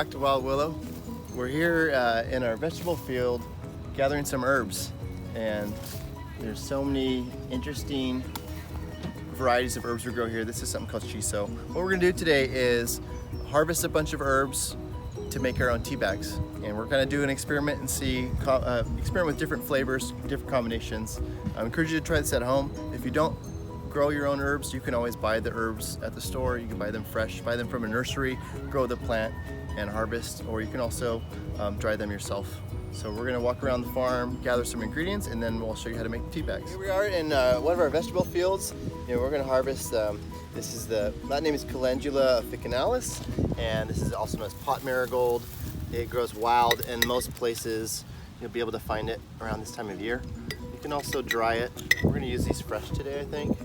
back to Wild Willow. We're here in our vegetable field gathering some herbs, and there's so many interesting varieties of herbs we grow here. This is something called shiso. What we're gonna do today is harvest a bunch of herbs to make our own tea bags, and we're gonna do an experiment and see experiment with different flavors, different combinations. I encourage you to try this at home. If you don't grow your own herbs, you can always buy the herbs at the store. You can buy them fresh, buy them from a nursery, grow the plant and harvest, or you can also dry them yourself. So we're gonna walk around the farm, gather some ingredients, and then we'll show you how to make the tea bags. Here we are in one of our vegetable fields. We're gonna harvest, this is the Latin name is Calendula officinalis, and this is also known as pot marigold. It grows wild in most places. You'll be able to find it around this time of year. You can also dry it. We're gonna use these fresh today, I think.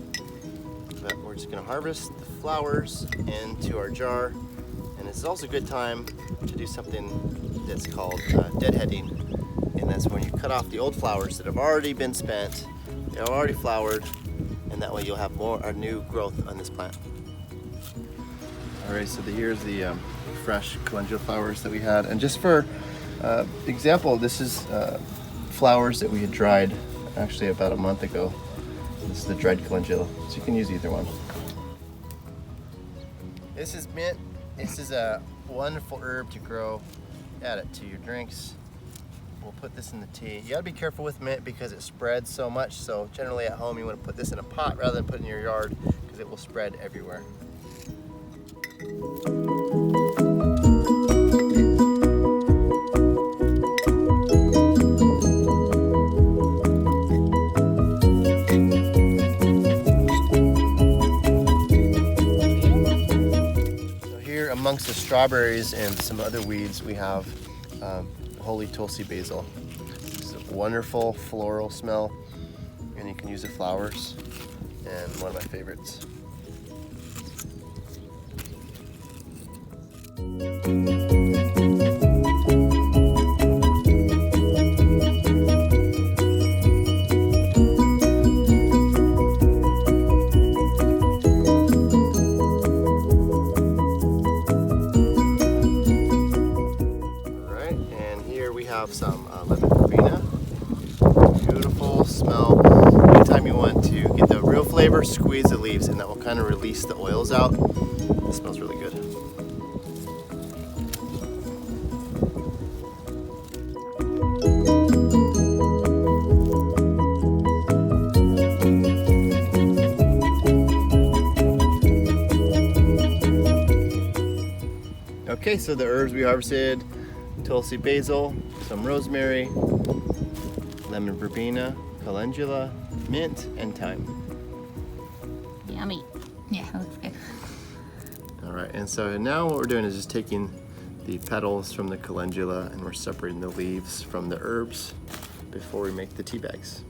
But we're just gonna harvest the flowers into our jar. And this is also a good time to do something that's called deadheading. And that's when you cut off the old flowers that have already been spent, they're already flowered, and that way you'll have more new growth on this plant. All right, so here's the fresh calendula flowers that we had. And just for example, this is flowers that we had dried actually about a month ago. This is the dried calendula, so you can use either one. This is mint. This is a wonderful herb to grow. Add it to your drinks. We'll put this in the tea. You gotta be careful with mint because it spreads so much, so generally at home you wanna put this in a pot rather than put it in your yard because it will spread everywhere. Amongst the strawberries and some other weeds, we have holy Tulsi basil. It's a wonderful floral smell, and you can use the flowers, and one of my favorites. Some lemon verbena. Beautiful smell. Anytime you want to get the real flavor, squeeze the leaves and that will kind of release the oils out. It smells really good. Okay, so the herbs we harvested: Tulsi basil, some rosemary, lemon verbena, calendula, mint, and thyme. Yummy. Yeah, that looks good. All right, and so now what we're doing is just taking the petals from the calendula and we're separating the leaves from the herbs before we make the tea bags.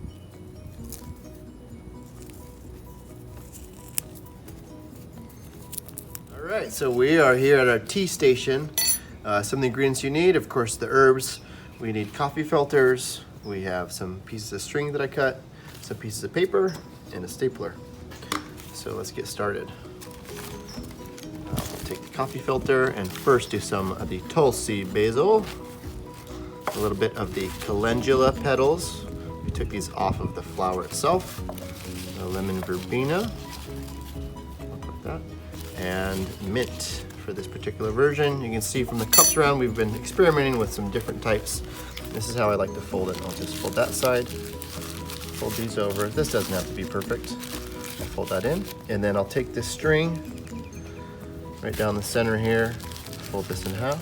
All right, so we are here at our tea station. Some of the ingredients you need, of course, the herbs. We need coffee filters. We have some pieces of string that I cut, some pieces of paper, and a stapler. So let's get started. I'll take the coffee filter and first do some of the Tulsi basil, a little bit of the calendula petals. We took these off of the flower itself. The lemon verbena, like that, and mint. For this particular version, you can see from the cups around, we've been experimenting with some different types. This is how I like to fold it. I'll just fold that side, fold these over. This doesn't have to be perfect. I'll fold that in, and then I'll take this string right down the center here, fold this in half,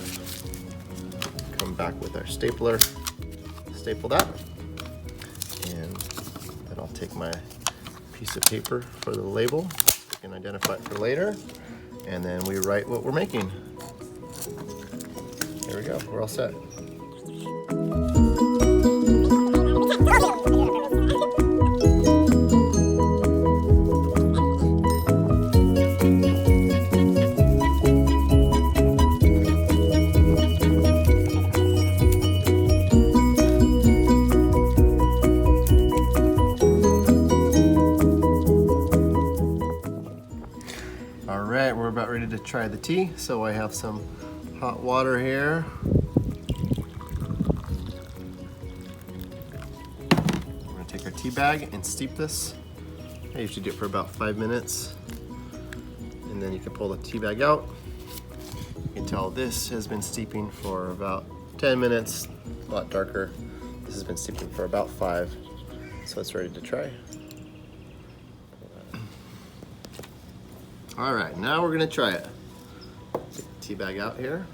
come back with our stapler, staple that, and then I'll take my piece of paper for the label. We can identify it for later. And then we write what we're making. There we go, we're all set. All right, we're about ready to try the tea. So I have some Hot water here. We're gonna take our tea bag and steep this. I usually do it for about 5 minutes. And then you can pull the tea bag out. You can tell this has been steeping for about 10 minutes, a lot darker. This has been steeping for about 5, so it's ready to try. All right, now we're gonna try it. Take the tea bag out here.